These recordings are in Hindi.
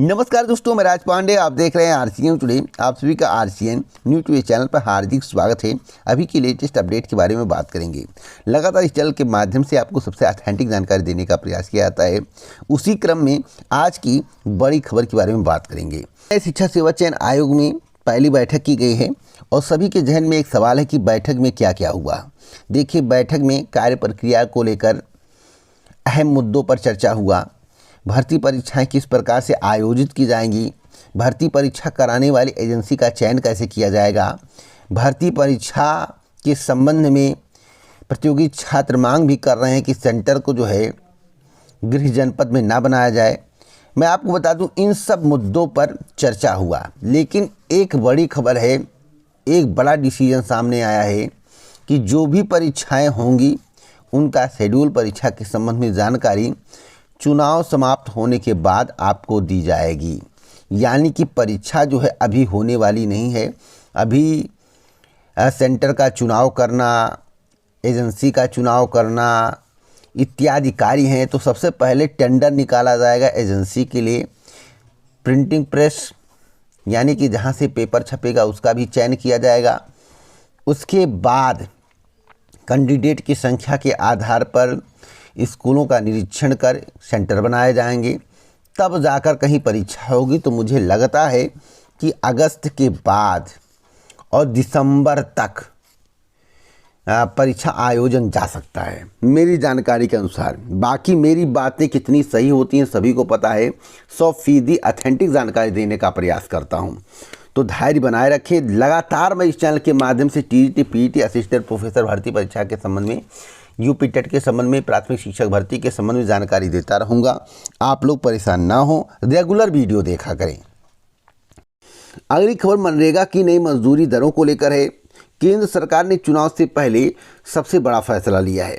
नमस्कार दोस्तों, मैं राज पांडे। आप देख रहे हैं आरसीएन टुडे। आप सभी का आरसीएन न्यूज़ टुडे चैनल पर हार्दिक स्वागत है। अभी की लेटेस्ट अपडेट के बारे में बात करेंगे। लगातार इस चैनल के माध्यम से आपको सबसे ऑथेंटिक जानकारी देने का प्रयास किया जाता है। उसी क्रम में आज की बड़ी खबर के बारे में बात करेंगे। शिक्षा सेवा चयन आयोग में पहली बैठक की गई है और सभी के जहन में एक सवाल है कि बैठक में क्या क्या हुआ। देखिए, बैठक में कार्य प्रक्रिया को लेकर अहम मुद्दों पर चर्चा हुआ। भर्ती परीक्षाएं किस प्रकार से आयोजित की जाएंगी, भर्ती परीक्षा कराने वाली एजेंसी का चयन कैसे किया जाएगा, भर्ती परीक्षा के संबंध में प्रतियोगी छात्र मांग भी कर रहे हैं कि सेंटर को जो है गृह जनपद में ना बनाया जाए। मैं आपको बता दूं, इन सब मुद्दों पर चर्चा हुआ, लेकिन एक बड़ी खबर है, एक बड़ा डिसीजन सामने आया है कि जो भी परीक्षाएं होंगी उनका शेड्यूल, परीक्षा के संबंध में जानकारी चुनाव समाप्त होने के बाद आपको दी जाएगी। यानी कि परीक्षा जो है अभी होने वाली नहीं है। अभी सेंटर का चुनाव करना, एजेंसी का चुनाव करना इत्यादि कार्य हैं। तो सबसे पहले टेंडर निकाला जाएगा एजेंसी के लिए। प्रिंटिंग प्रेस यानी कि जहां से पेपर छपेगा उसका भी चयन किया जाएगा। उसके बाद कैंडिडेट की संख्या के आधार पर स्कूलों का निरीक्षण कर सेंटर बनाए जाएंगे, तब जाकर कहीं परीक्षा होगी। तो मुझे लगता है कि अगस्त के बाद और दिसंबर तक परीक्षा आयोजन जा सकता है, मेरी जानकारी के अनुसार। बाकी मेरी बातें कितनी सही होती हैं सभी को पता है। 100% ऑथेंटिक जानकारी देने का प्रयास करता हूं, तो धैर्य बनाए रखें। लगातार मैं इस चैनल के माध्यम से टीईटी, पीईटी, असिस्टेंट प्रोफेसर भर्ती परीक्षा के संबंध में, यूपी टेट के संबंध में, प्राथमिक शिक्षक भर्ती के संबंध में जानकारी देता रहूँगा। आप लोग परेशान ना हो, रेगुलर वीडियो देखा करें। अगली खबर मनरेगा की नई मजदूरी दरों को लेकर है। केंद्र सरकार ने चुनाव से पहले सबसे बड़ा फैसला लिया है।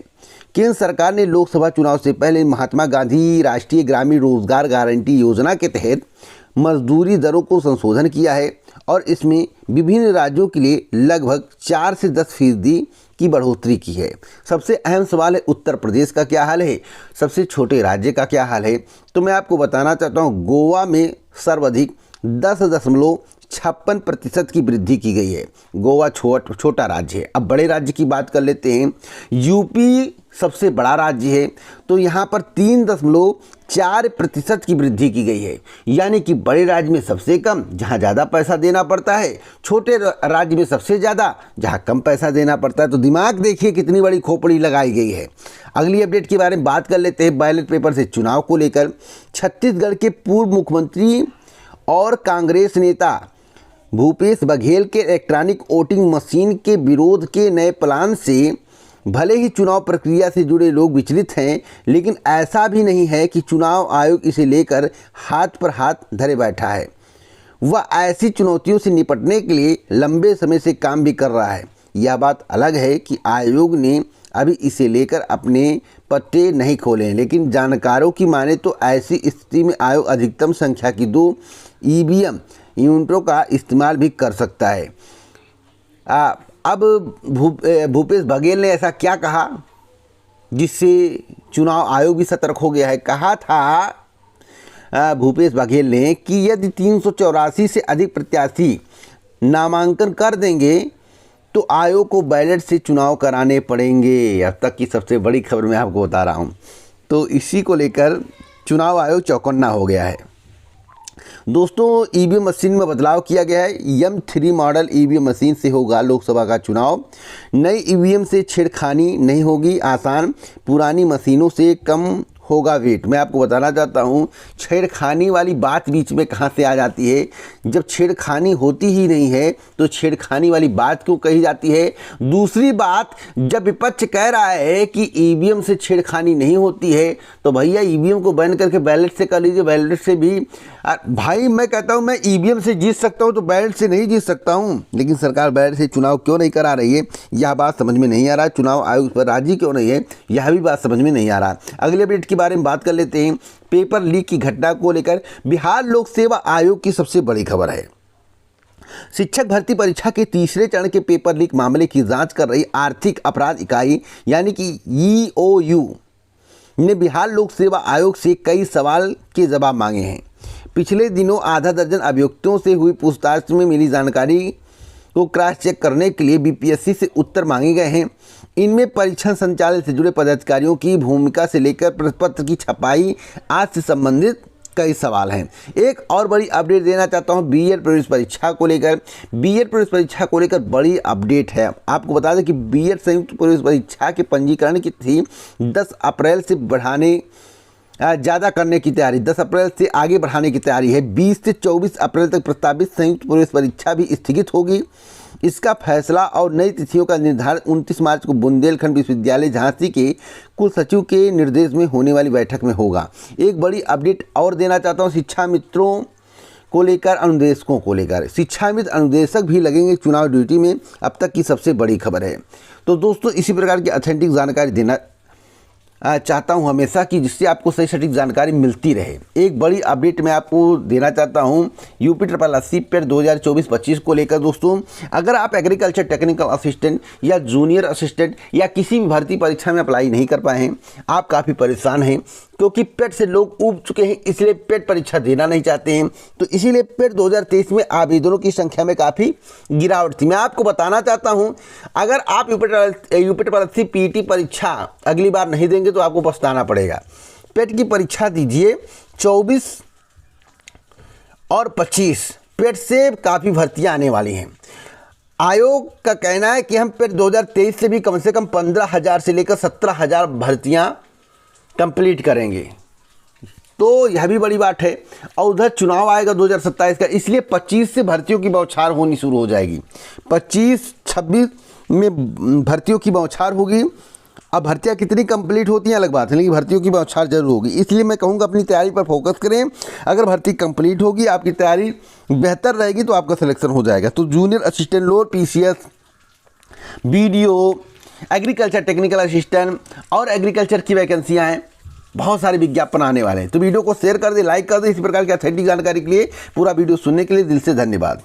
केंद्र सरकार ने लोकसभा चुनाव से पहले महात्मा गांधी राष्ट्रीय ग्रामीण रोजगार गारंटी योजना के तहत मजदूरी दरों को संशोधन किया है और इसमें विभिन्न राज्यों के लिए लगभग 4 से 10% की बढ़ोतरी की है। सबसे अहम सवाल है, उत्तर प्रदेश का क्या हाल है, सबसे छोटे राज्य का क्या हाल है। तो मैं आपको बताना चाहता हूँ, गोवा में सर्वाधिक 10.56% की वृद्धि की गई है। गोवा छोटा राज्य है। अब बड़े राज्य की बात कर लेते हैं। यूपी सबसे बड़ा राज्य है, तो यहाँ पर 3.4% की वृद्धि की गई है। यानी कि बड़े राज्य में सबसे कम, जहाँ ज़्यादा पैसा देना पड़ता है, छोटे राज्य में सबसे ज़्यादा, जहाँ कम पैसा देना पड़ता है। तो दिमाग देखिए कितनी बड़ी खोपड़ी लगाई गई है। अगली अपडेट के बारे में बात कर लेते हैं। बैलेट पेपर से चुनाव को लेकर छत्तीसगढ़ के पूर्व मुख्यमंत्री और कांग्रेस नेता भूपेश बघेल के इलेक्ट्रॉनिक वोटिंग मशीन के विरोध के नए प्लान से भले ही चुनाव प्रक्रिया से जुड़े लोग विचलित हैं, लेकिन ऐसा भी नहीं है कि चुनाव आयोग इसे लेकर हाथ पर हाथ धरे बैठा है। वह ऐसी चुनौतियों से निपटने के लिए लंबे समय से काम भी कर रहा है। यह बात अलग है कि आयोग ने अभी इसे लेकर अपने पट्टे नहीं खोले हैं, लेकिन जानकारों की माने तो ऐसी स्थिति में आयोग अधिकतम संख्या की 2 ईवीएम यूनिटों का इस्तेमाल भी कर सकता है। अब भूपेश बघेल ने ऐसा क्या कहा जिससे चुनाव आयोग भी सतर्क हो गया है। कहा था भूपेश बघेल ने कि यदि 384 से अधिक प्रत्याशी नामांकन कर देंगे तो आयोग को बैलेट से चुनाव कराने पड़ेंगे। अब तक की सबसे बड़ी खबर मैं आपको बता रहा हूँ। तो इसी को लेकर चुनाव आयोग चौकन्ना हो गया है। दोस्तों, ईवीएम मशीन में बदलाव किया गया है। M3 मॉडल ईवीएम मशीन से होगा लोकसभा का चुनाव। नई ईवीएम से छेड़खानी नहीं होगी आसान, पुरानी मशीनों से कम होगा वेट। मैं आपको बताना चाहता हूँ, छेड़खानी वाली बात बीच में कहाँ से आ जाती है। जब छेड़खानी होती ही नहीं है तो छेड़खानी वाली बात क्यों कही जाती है। दूसरी बात, जब विपक्ष कह रहा है कि ईवीएम से छेड़खानी नहीं होती है, तो भैया ईवीएम को बैन करके बैलेट से कर लीजिए। बैलेट से भी भाई मैं कहता हूँ, मैं ईवीएम से जीत सकता हूँ तो बैलेट से नहीं जीत सकता हूँ। लेकिन सरकार बैलेट से चुनाव क्यों नहीं करा रही है, यह बात समझ में नहीं आ रहा। चुनाव आयोग पर राजी क्यों नहीं है, यह भी बात समझ में नहीं आ रहा। अगले अपडेट के बारे में बात कर लेते हैं। पेपर लीक की घटना को लेकर बिहार लोक सेवा आयोग की सबसे बड़ी खबर है। शिक्षक भर्ती परीक्षा के तीसरे चरण के पेपर लीक मामले की जांच कर रही आर्थिक अपराध इकाई यानी कि EOU ने बिहार लोक सेवा आयोग से कई सवाल के जवाब मांगे हैं। पिछले दिनों आधा दर्जन अभियुक्तों से हुई पूछताछ में मिली जानकारी को क्रॉस चेक करने के लिए बीपीएससी से उत्तर मांगे गए हैं। इनमें परीक्षण संचालन से जुड़े पदाधिकारियों की भूमिका से लेकर प्रश्नपत्र की छपाई आज से संबंधित कई सवाल हैं। एक और बड़ी अपडेट देना चाहता हूं बीएड प्रवेश परीक्षा को लेकर। बीएड प्रवेश परीक्षा को लेकर बड़ी अपडेट है। आपको बता दें कि बीएड संयुक्त प्रवेश परीक्षा के पंजीकरण की तिथि 10 अप्रैल से ज़्यादा करने की तैयारी, 10 अप्रैल से आगे बढ़ाने की तैयारी है। 20 से 24 अप्रैल तक प्रस्तावित संयुक्त प्रवेश परीक्षा भी स्थगित होगी। इसका फैसला और नई तिथियों का निर्धारण 29 मार्च को बुंदेलखंड विश्वविद्यालय झांसी के कुल सचिव के निर्देश में होने वाली बैठक में होगा। एक बड़ी अपडेट और देना चाहता हूँ शिक्षा मित्रों को लेकर, अनुदेशकों को लेकर। शिक्षा मित्र अनुदेशक भी लगेंगे चुनाव ड्यूटी में, अब तक की सबसे बड़ी खबर है। तो दोस्तों इसी प्रकार की ऑथेंटिक जानकारी देना चाहता हूं हमेशा कि जिससे आपको सही सटीक जानकारी मिलती रहे। एक बड़ी अपडेट मैं आपको देना चाहता हूं यूपी ट्रिपल 80 पेड 2024-25 को लेकर। दोस्तों अगर आप एग्रीकल्चर टेक्निकल असिस्टेंट या जूनियर असिस्टेंट या किसी भी भर्ती परीक्षा में अप्लाई नहीं कर पाए हैं, आप काफ़ी परेशान हैं क्योंकि पेट से लोग ऊब चुके हैं, इसलिए पेट परीक्षा देना नहीं चाहते हैं। तो इसीलिए पेट 2023 में आवेदनों की संख्या में काफ़ी गिरावट थी। मैं आपको बताना चाहता हूं अगर आप यूपी ट्रिपल 80 पीटी परीक्षा अगली बार नहीं देंगे तो आपको पछताना पड़ेगा। पेट की परीक्षा दीजिए 24 और 25, पेट से काफ़ी भर्तियां आने वाली हैं। आयोग का कहना है कि हम पेट 2023 से भी कम 15,000 से लेकर 17,000 भर्तियां कंप्लीट करेंगे, तो यह भी बड़ी बात है। और उधर चुनाव आएगा 2027 का, इसलिए 25 से भर्तियों की बौछार होनी शुरू हो जाएगी। 25-26 में भर्तियों की बौछार होगी। अब भर्तियाँ कितनी कंप्लीट होती हैं अलग बात है, लेकिन भर्तियों की बौछार जरूर होगी। इसलिए मैं कहूँगा अपनी तैयारी पर फोकस करें। अगर भर्ती कंप्लीट होगी, आपकी तैयारी बेहतर रहेगी तो आपका सिलेक्शन हो जाएगा। तो junior assistant, lower PCS, BDO, agriculture technical assistant और एग्रीकल्चर की वैकेंसियाँ हैं। बहुत सारे विज्ञापन आने वाले हैं। तो वीडियो को शेयर कर दे, लाइक कर दे। इसी प्रकार की ऑथेंटिक जानकारी के लिए पूरा वीडियो सुनने के लिए दिल से धन्यवाद।